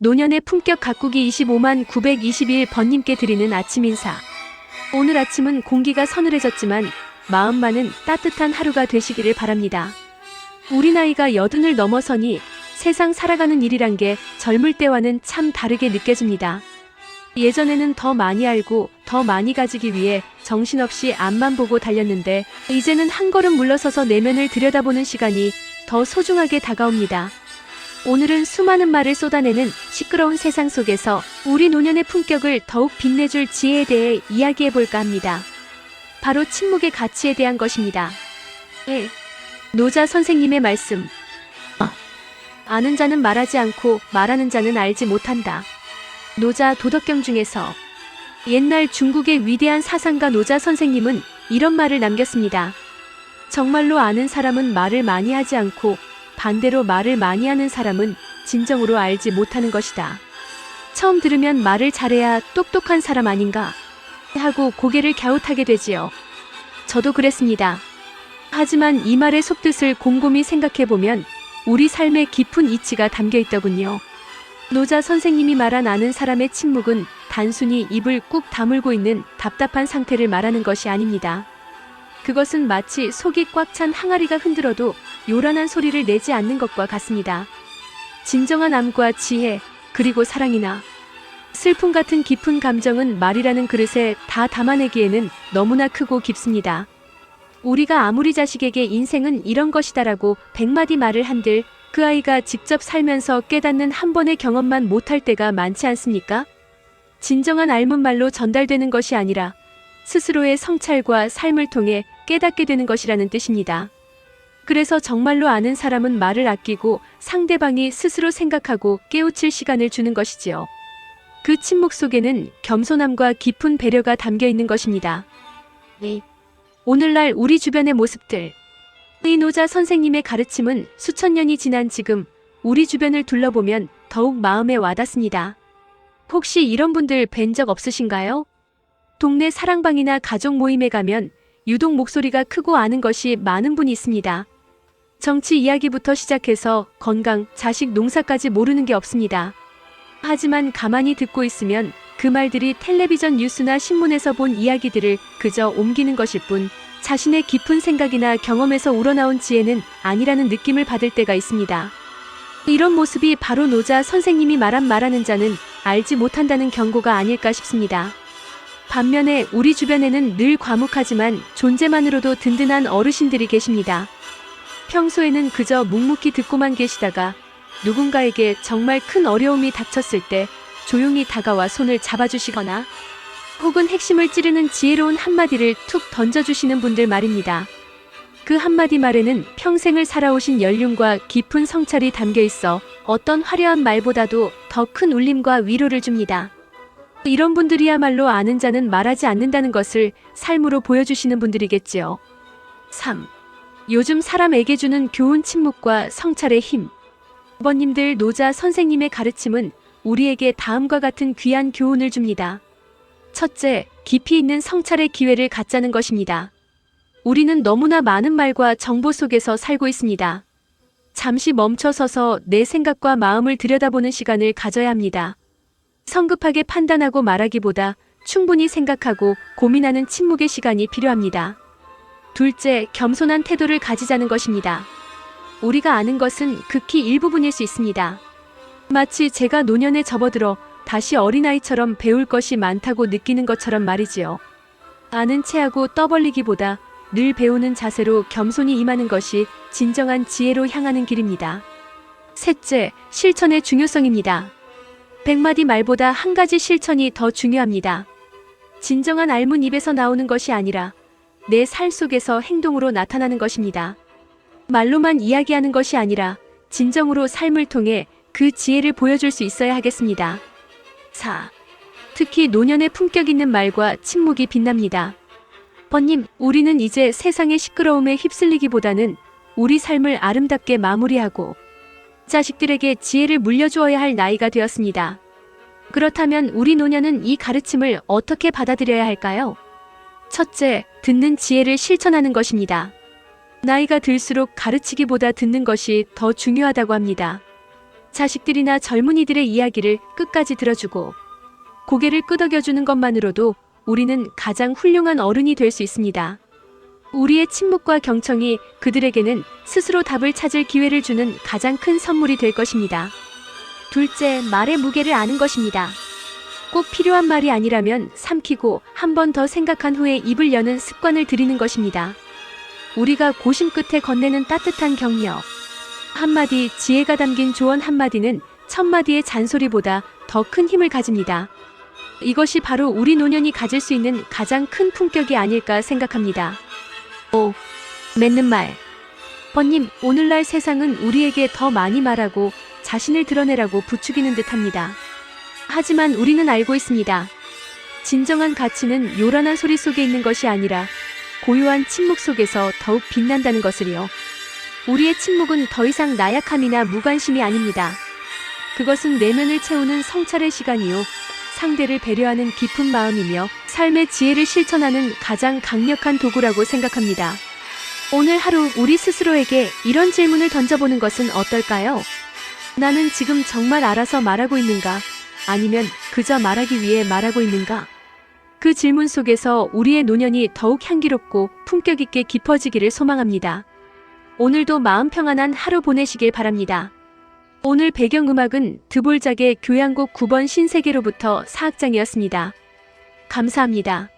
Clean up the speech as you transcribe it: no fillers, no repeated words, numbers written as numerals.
노년의 품격 가꾸기 25만 921번님께 드리는 아침 인사. 오늘 아침은 공기가 서늘해졌지만 마음만은 따뜻한 하루가 되시기를 바랍니다. 우리 나이가 80을 넘어서니 세상 살아가는 일이란 게 젊을 때와는 참 다르게 느껴집니다. 예전에는 더 많이 알고 더 많이 가지기 위해 정신없이 앞만 보고 달렸는데 이제는 한 걸음 물러서서 내면을 들여다보는 시간이 더 소중하게 다가옵니다. 오늘은 수많은 말을 쏟아내는 시끄러운 세상 속에서 우리 노년의 품격을 더욱 빛내줄 지혜에 대해 이야기해볼까 합니다. 바로 침묵의 가치에 대한 것입니다. 노자 선생님의 말씀. 아는 자는 말하지 않고 말하는 자는 알지 못한다. 노자 도덕경 중에서 옛날 중국의 위대한 사상가 노자 선생님은 이런 말을 남겼습니다. 정말로 아는 사람은 말을 많이 하지 않고 반대로 말을 많이 하는 사람은 진정으로 알지 못하는 것이다. 처음 들으면 말을 잘해야 똑똑한 사람 아닌가 하고 고개를 갸웃하게 되지요. 저도 그랬습니다. 하지만 이 말의 속뜻을 곰곰이 생각해보면 우리 삶의 깊은 이치가 담겨 있더군요. 노자 선생님이 말한 아는 사람의 침묵은 단순히 입을 꾹 다물고 있는 답답한 상태를 말하는 것이 아닙니다. 그것은 마치 속이 꽉 찬 항아리가 흔들어도 요란한 소리를 내지 않는 것과 같습니다. 진정한 암과 지혜, 그리고 사랑이나 슬픔 같은 깊은 감정은 말이라는 그릇에 다 담아내기에는 너무나 크고 깊습니다. 우리가 아무리 자식에게 인생은 이런 것이다라고 100마디 말을 한들 그 아이가 직접 살면서 깨닫는 한 번의 경험만 못할 때가 많지 않습니까? 진정한 앓은 말로 전달되는 것이 아니라 스스로의 성찰과 삶을 통해 깨닫게 되는 것이라는 뜻입니다. 그래서 정말로 아는 사람은 말을 아끼고 상대방이 스스로 생각하고 깨우칠 시간을 주는 것이지요. 그 침묵 속에는 겸손함과 깊은 배려가 담겨 있는 것입니다. 오늘날 우리 주변의 모습들. 이 노자 선생님의 가르침은 수천 년이 지난 지금 우리 주변을 둘러보면 더욱 마음에 와닿습니다. 혹시 이런 분들 뵌 적 없으신가요? 동네 사랑방이나 가족 모임에 가면 유독 목소리가 크고 아는 것이 많은 분이 있습니다. 정치 이야기부터 시작해서 건강, 자식 농사까지 모르는 게 없습니다. 하지만 가만히 듣고 있으면 그 말들이 텔레비전 뉴스나 신문에서 본 이야기들을 그저 옮기는 것일 뿐 자신의 깊은 생각이나 경험에서 우러나온 지혜는 아니라는 느낌을 받을 때가 있습니다. 이런 모습이 바로 노자 선생님이 말하는 자는 알지 못한다는 경고가 아닐까 싶습니다. 반면에 우리 주변에는 늘 과묵하지만 존재만으로도 든든한 어르신들이 계십니다. 평소에는 그저 묵묵히 듣고만 계시다가 누군가에게 정말 큰 어려움이 닥쳤을 때 조용히 다가와 손을 잡아주시거나 혹은 핵심을 찌르는 지혜로운 한마디를 툭 던져주시는 분들 말입니다. 그 한마디 말에는 평생을 살아오신 연륜과 깊은 성찰이 담겨 있어 어떤 화려한 말보다도 더 큰 울림과 위로를 줍니다. 이런 분들이야말로 아는 자는 말하지 않는다는 것을 삶으로 보여주시는 분들이겠지요. 3. 요즘 사람에게 주는 교훈 침묵과 성찰의 힘. 아버님들 노자 선생님의 가르침은 우리에게 다음과 같은 귀한 교훈을 줍니다. 첫째, 깊이 있는 성찰의 기회를 갖자는 것입니다. 우리는 너무나 많은 말과 정보 속에서 살고 있습니다. 잠시 멈춰서서 내 생각과 마음을 들여다보는 시간을 가져야 합니다. 성급하게 판단하고 말하기보다 충분히 생각하고 고민하는 침묵의 시간이 필요합니다. 둘째, 겸손한 태도를 가지자는 것입니다. 우리가 아는 것은 극히 일부분일 수 있습니다. 마치 제가 노년에 접어들어 다시 어린아이처럼 배울 것이 많다고 느끼는 것처럼 말이지요. 아는 체하고 떠벌리기보다 늘 배우는 자세로 겸손히 임하는 것이 진정한 지혜로 향하는 길입니다. 셋째, 실천의 중요성입니다. 100마디 말보다 한 가지 실천이 더 중요합니다. 진정한 앓은 입에서 나오는 것이 아니라 내 살 속에서 행동으로 나타나는 것입니다. 말로만 이야기하는 것이 아니라 진정으로 삶을 통해 그 지혜를 보여줄 수 있어야 하겠습니다. 4. 특히 노년의 품격 있는 말과 침묵이 빛납니다. 아버님, 우리는 이제 세상의 시끄러움에 휩쓸리기보다는 우리 삶을 아름답게 마무리하고 자식들에게 지혜를 물려주어야 할 나이가 되었습니다. 그렇다면 우리 노년은 이 가르침을 어떻게 받아들여야 할까요? 첫째, 듣는 지혜를 실천하는 것입니다. 나이가 들수록 가르치기보다 듣는 것이 더 중요하다고 합니다. 자식들이나 젊은이들의 이야기를 끝까지 들어주고 고개를 끄덕여주는 것만으로도 우리는 가장 훌륭한 어른이 될 수 있습니다. 우리의 침묵과 경청이 그들에게는 스스로 답을 찾을 기회를 주는 가장 큰 선물이 될 것입니다. 둘째, 말의 무게를 아는 것입니다. 꼭 필요한 말이 아니라면 삼키고 한 번 더 생각한 후에 입을 여는 습관을 들이는 것입니다. 우리가 고심 끝에 건네는 따뜻한 격려, 한마디 지혜가 담긴 조언 한마디는 천마디의 잔소리보다 더 큰 힘을 가집니다. 이것이 바로 우리 노년이 가질 수 있는 가장 큰 품격이 아닐까 생각합니다. 5. 맺는 말. 번님, 오늘날 세상은 우리에게 더 많이 말하고 자신을 드러내라고 부추기는 듯합니다. 하지만 우리는 알고 있습니다. 진정한 가치는 요란한 소리 속에 있는 것이 아니라 고요한 침묵 속에서 더욱 빛난다는 것을요. 우리의 침묵은 더 이상 나약함이나 무관심이 아닙니다. 그것은 내면을 채우는 성찰의 시간이요. 상대를 배려하는 깊은 마음이며 삶의 지혜를 실천하는 가장 강력한 도구라고 생각합니다. 오늘 하루 우리 스스로에게 이런 질문을 던져보는 것은 어떨까요? 나는 지금 정말 알아서 말하고 있는가? 아니면 그저 말하기 위해 말하고 있는가? 그 질문 속에서 우리의 노년이 더욱 향기롭고 품격 있게 깊어지기를 소망합니다. 오늘도 마음 평안한 하루 보내시길 바랍니다. 오늘 배경음악은 드볼작의 교향곡 9번 신세계로부터 사악장이었습니다. 감사합니다.